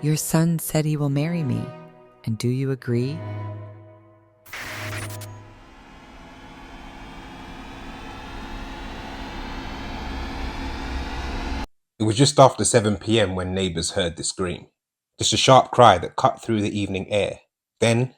Your son said he will marry me, and do you agree? It was just after 7 p.m. when neighbours heard the scream. Just a sharp cry that cut through the evening air. Then,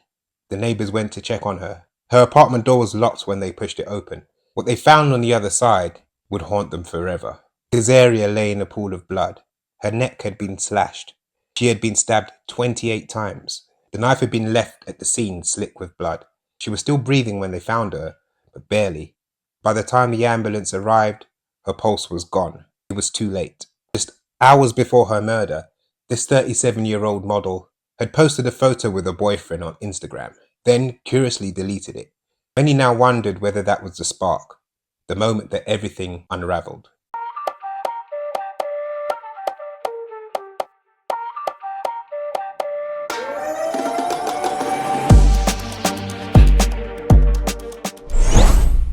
the neighbours went to check on her. Her apartment door was locked when they pushed it open. What they found on the other side would haunt them forever. Kesaria lay in a pool of blood. Her neck had been slashed. She had been stabbed 28 times. The knife had been left at the scene slick with blood. She was still breathing when they found her, but barely. By the time the ambulance arrived, her pulse was gone. It was too late. Just hours before her murder, this 37-year-old model had posted a photo with her boyfriend on Instagram, then curiously deleted it. Many now wondered whether that was the spark, the moment that everything unraveled.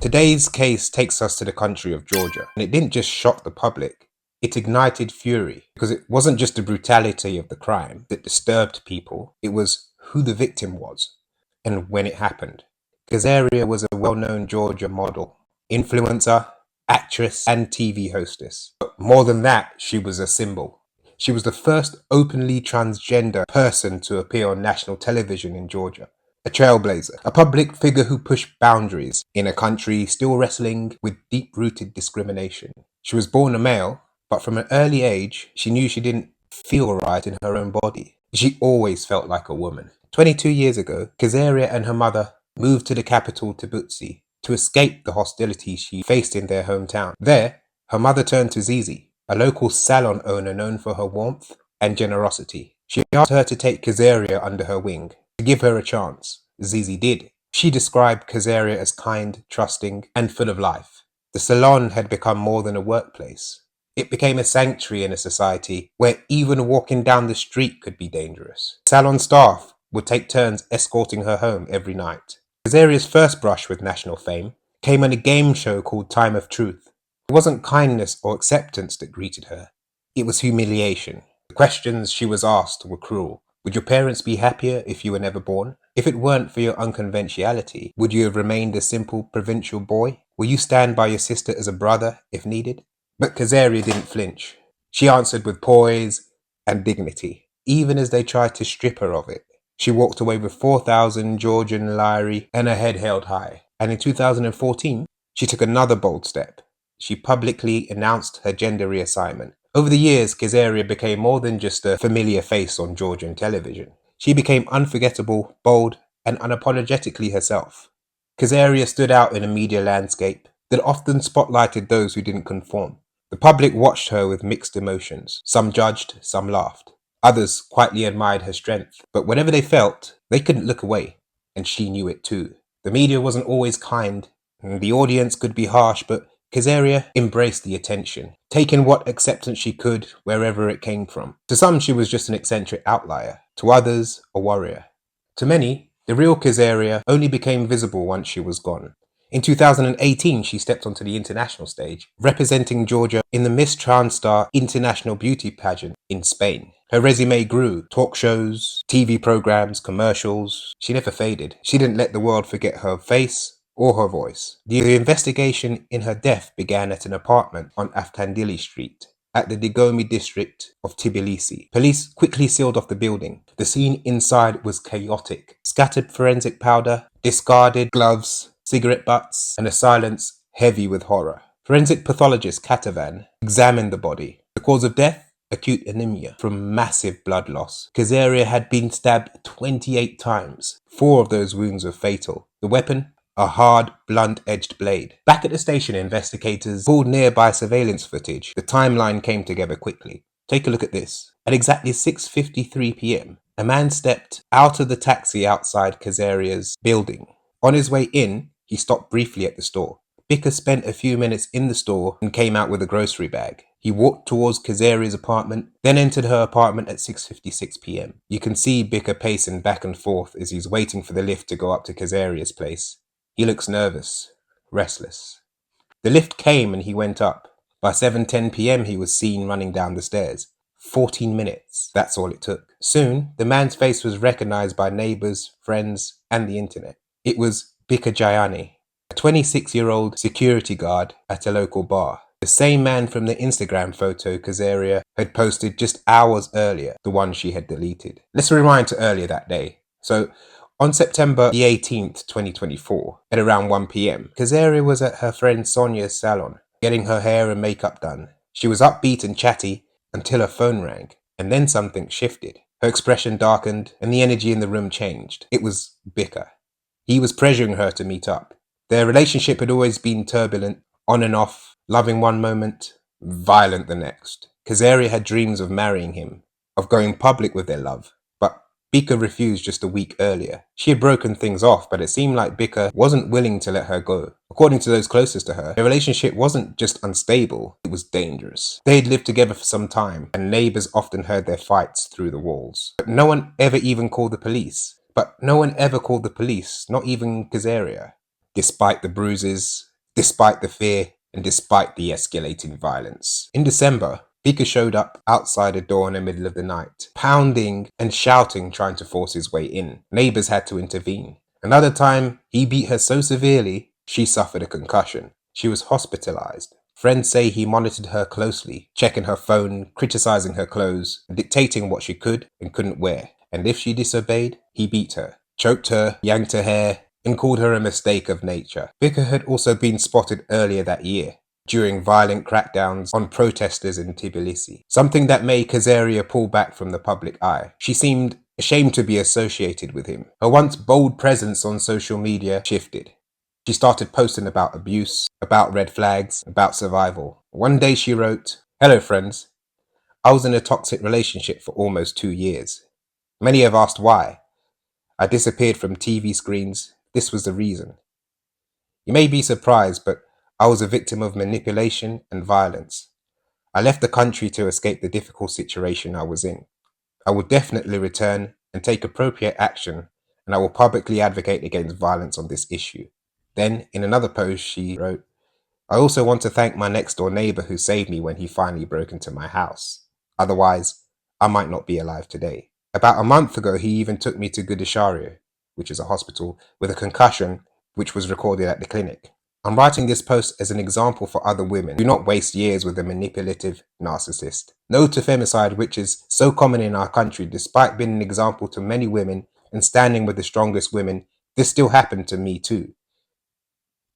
Today's case takes us to the country of Georgia, and it didn't just shock the public. It ignited fury, because it wasn't just the brutality of the crime that disturbed people, it was who the victim was and when it happened. Kesaria was a well-known Georgia model, influencer, actress, and TV hostess. But more than that, she was a symbol. She was the first openly transgender person to appear on national television in Georgia. A trailblazer, a public figure who pushed boundaries in a country still wrestling with deep-rooted discrimination. She was born a male, but from an early age, she knew she didn't feel right in her own body. She always felt like a woman. 22 years ago, Kesaria and her mother moved to the capital Tbilisi to escape the hostility she faced in their hometown. There, her mother turned to Zizi, a local salon owner known for her warmth and generosity. She asked her to take Kesaria under her wing, to give her a chance. Zizi did. She described Kesaria as kind, trusting, and full of life. The salon had become more than a workplace. It became a sanctuary in a society where even walking down the street could be dangerous. Salon staff would take turns escorting her home every night. Kesaria's first brush with national fame came on a game show called Time of Truth. It wasn't kindness or acceptance that greeted her. It was humiliation. The questions she was asked were cruel. Would your parents be happier if you were never born? If it weren't for your unconventionality, would you have remained a simple provincial boy? Will you stand by your sister as a brother if needed? But Kesaria didn't flinch. She answered with poise and dignity, even as they tried to strip her of it. She walked away with 4,000 Georgian lari and her head held high. And in 2014, she took another bold step. She publicly announced her gender reassignment. Over the years, Kesaria became more than just a familiar face on Georgian television. She became unforgettable, bold, and unapologetically herself. Kesaria stood out in a media landscape that often spotlighted those who didn't conform. The public watched her with mixed emotions. Some judged, some laughed. Others quietly admired her strength. But whatever they felt, they couldn't look away. And she knew it too. The media wasn't always kind, and the audience could be harsh, but Kesaria embraced the attention, taking what acceptance she could wherever it came from. To some, she was just an eccentric outlier. To others, a warrior. To many, the real Kesaria only became visible once she was gone. In 2018, she stepped onto the international stage, representing Georgia in the Miss Transstar International Beauty Pageant in Spain. Her resume grew. Talk shows, TV programs, commercials. She never faded. She didn't let the world forget her face or her voice. The investigation in her death began at an apartment on Afkandili Street, at the Digomi district of Tbilisi. Police quickly sealed off the building. The scene inside was chaotic. Scattered forensic powder, discarded gloves, cigarette butts, and a silence heavy with horror. Forensic pathologist Katavan examined the body. The cause of death? Acute anemia from massive blood loss. Kesaria had been stabbed 28 times. 4 of those wounds were fatal. The weapon? A hard, blunt-edged blade. Back at the station, investigators pulled nearby surveillance footage. The timeline came together quickly. Take a look at this. At exactly 6:53 p.m., a man stepped out of the taxi outside Kesaria's building. On his way in, he stopped briefly at the store. Bicker spent a few minutes in the store and came out with a grocery bag. He walked towards Kesaria's apartment, then entered her apartment at 6:56 p.m. You can see Bicker pacing back and forth as he's waiting for the lift to go up to Kesaria's place. He looks nervous, restless. The lift came and he went up. By 7:10 p.m. he was seen running down the stairs. 14 minutes. That's all it took. Soon, the man's face was recognized by neighbors, friends, and the internet. It was Bika Jayani, a 26-year-old security guard at a local bar. The same man from the Instagram photo Kesaria had posted just hours earlier, the one she had deleted. Let's rewind to earlier that day. So, on September the 18th, 2024, at around 1 p.m, Kesaria was at her friend Sonia's salon, getting her hair and makeup done. She was upbeat and chatty until her phone rang, and then something shifted. Her expression darkened, and the energy in the room changed. It was Bika. He was pressuring her to meet up. Their relationship had always been turbulent, on and off, loving one moment, violent the next. Kesaria had dreams of marrying him, of going public with their love, but Bika refused just a week earlier. She had broken things off, but it seemed like Bika wasn't willing to let her go. According to those closest to her, their relationship wasn't just unstable, it was dangerous. They had lived together for some time, and neighbors often heard their fights through the walls. But no one ever even called the police. Not even Kesaria. Despite the bruises, despite the fear, and despite the escalating violence. In December, Bika showed up outside a door in the middle of the night, pounding and shouting, trying to force his way in. Neighbors had to intervene. Another time, he beat her so severely, she suffered a concussion. She was hospitalized. Friends say he monitored her closely, checking her phone, criticizing her clothes, and dictating what she could and couldn't wear. And if she disobeyed, he beat her, choked her, yanked her hair, and called her a mistake of nature. Bika had also been spotted earlier that year, during violent crackdowns on protesters in Tbilisi, something that made Kesaria pull back from the public eye. She seemed ashamed to be associated with him. Her once bold presence on social media shifted. She started posting about abuse, about red flags, about survival. One day she wrote, "Hello friends, I was in a toxic relationship for almost 2 years. Many have asked why. I disappeared from TV screens. This was the reason. You may be surprised, but I was a victim of manipulation and violence. I left the country to escape the difficult situation I was in. I will definitely return and take appropriate action, and I will publicly advocate against violence on this issue." Then, in another post, she wrote, "I also want to thank my next door neighbor who saved me when he finally broke into my house. Otherwise, I might not be alive today. About a month ago, he even took me to Kesaria, which is a hospital, with a concussion, which was recorded at the clinic. I'm writing this post as an example for other women. Do not waste years with a manipulative narcissist. No to femicide, which is so common in our country. Despite being an example to many women and standing with the strongest women, this still happened to me too."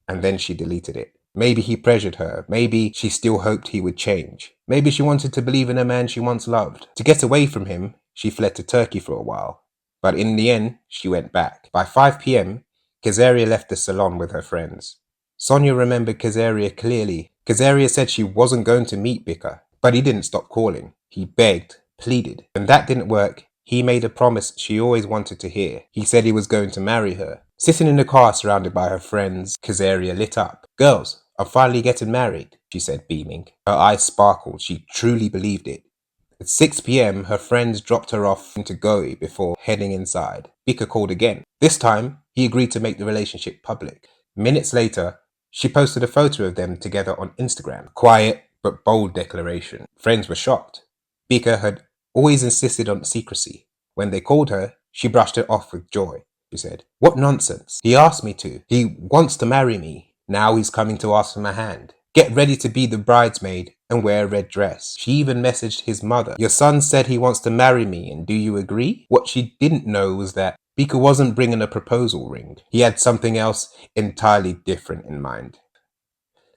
And then she deleted it. Maybe he pressured her. Maybe she still hoped he would change. Maybe she wanted to believe in a man she once loved. To get away from him, she fled to Turkey for a while. But in the end, she went back. By 5 p.m, Kesaria left the salon with her friends. Sonia remembered Kesaria clearly. Kesaria said she wasn't going to meet Bika, but he didn't stop calling. He begged, pleaded. When that didn't work, he made a promise she always wanted to hear. He said he was going to marry her. Sitting in the car surrounded by her friends, Kesaria lit up. "Girls, I'm finally getting married," she said, beaming. Her eyes sparkled. She truly believed it. At 6 p.m, her friends dropped her off into Goa before heading inside. Bika called again. This time, he agreed to make the relationship public. Minutes later, she posted a photo of them together on Instagram. Quiet but bold declaration. Friends were shocked. Bika had always insisted on secrecy. When they called her, she brushed it off with joy. She said, "What nonsense. He asked me to. He wants to marry me. Now he's coming to ask for my hand. Get ready to be the bridesmaid and wear a red dress." She even messaged his mother, "Your son said he wants to marry me, and do you agree?" What she didn't know was that Bika wasn't bringing a proposal ring. He had something else entirely different in mind.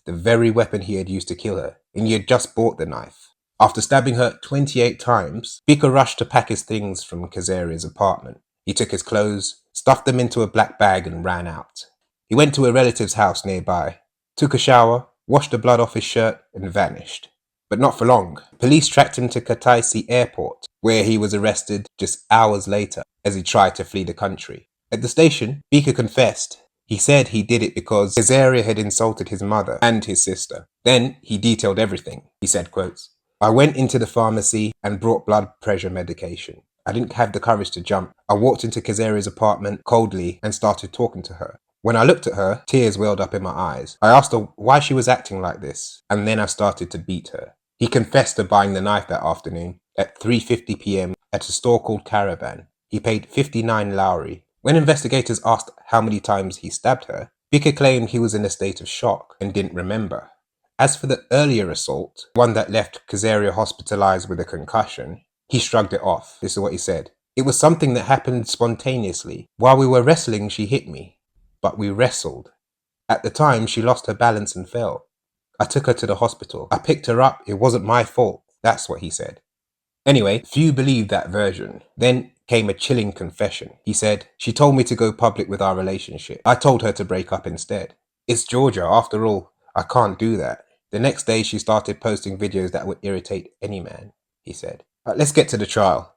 The very weapon he had used to kill her, and he had just bought the knife. After stabbing her 28 times, Bika rushed to pack his things from Kesaria's apartment. He took his clothes, stuffed them into a black bag, and ran out. He went to a relative's house nearby, took a shower, washed the blood off his shirt, and vanished. But not for long. Police tracked him to Kataisi airport, where he was arrested just hours later as he tried to flee the country. At the station, Bika confessed. He said he did it because Kesaria had insulted his mother and his sister. Then he detailed everything. He said, quotes, "I went into the pharmacy and brought blood pressure medication. I didn't have the courage to jump. I walked into Kesaria's apartment coldly and started talking to her. When I looked at her, tears welled up in my eyes. I asked her why she was acting like this, and then I started to beat her. He confessed to buying the knife that afternoon at 3:50 p.m. at a store called Caravan. He paid 59 Lowry. When investigators asked how many times he stabbed her, Bicker claimed he was in a state of shock and didn't remember. As for the earlier assault, one that left Kesaria hospitalized with a concussion, he shrugged it off. This is what he said. It was something that happened spontaneously. While we were wrestling, she hit me. But we wrestled. At the time, she lost her balance and fell. I took her to the hospital. I picked her up. It wasn't my fault. That's what he said. Anyway, few believed that version. Then came a chilling confession. He said, she told me to go public with our relationship. I told her to break up instead. It's Georgia, after all. I can't do that. The next day, she started posting videos that would irritate any man, he said. Let's get to the trial.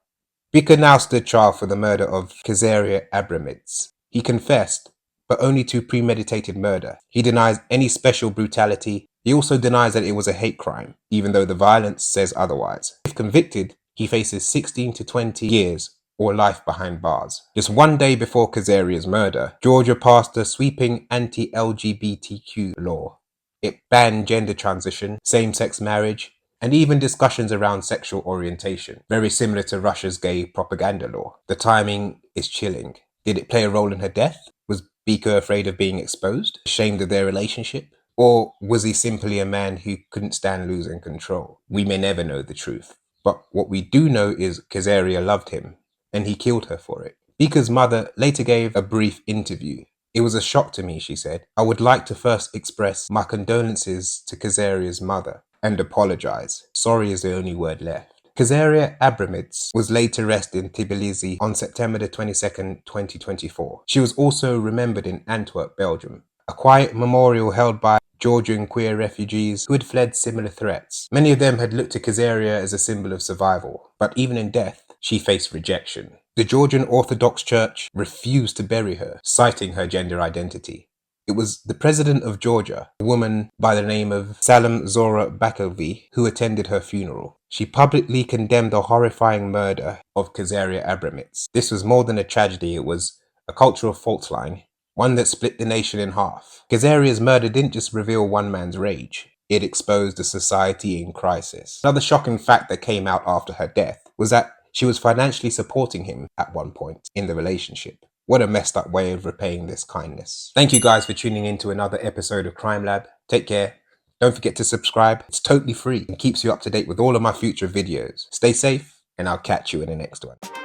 Bicker now stood trial for the murder of Kesaria Abramidze. He confessed, but only to premeditated murder. He denies any special brutality. He also denies that it was a hate crime, even though the violence says otherwise. If convicted, he faces 16 to 20 years or life behind bars. Just one day before Kesaria's murder, Georgia passed a sweeping anti-LGBTQ law. It banned gender transition, same-sex marriage, and even discussions around sexual orientation, very similar to Russia's gay propaganda law. The timing is chilling. Did it play a role in her death? Was Bicker afraid of being exposed, ashamed of their relationship? Or was he simply a man who couldn't stand losing control? We may never know the truth. But what we do know is Kesaria loved him, and he killed her for it. Bicker's mother later gave a brief interview. It was a shock to me, she said. I would like to first express my condolences to Kesaria's mother and apologize. Sorry is the only word left. Kesaria Abramidze was laid to rest in Tbilisi on September 22nd, 2024. She was also remembered in Antwerp, Belgium, a quiet memorial held by Georgian queer refugees who had fled similar threats. Many of them had looked to Kesaria as a symbol of survival, but even in death, she faced rejection. The Georgian Orthodox Church refused to bury her, citing her gender identity. It was the president of Georgia, a woman by the name of Salam Zora Bakovi, who attended her funeral. She publicly condemned the horrifying murder of Kesaria Abramidze. This was more than a tragedy, it was a cultural fault line, one that split the nation in half. Kesaria's murder didn't just reveal one man's rage, it exposed a society in crisis. Another shocking fact that came out after her death was that she was financially supporting him at one point in the relationship. What a messed up way of repaying this kindness. Thank you guys for tuning in to another episode of Crime Lab. Take care. Don't forget to subscribe. It's totally free and keeps you up to date with all of my future videos. Stay safe, and I'll catch you in the next one.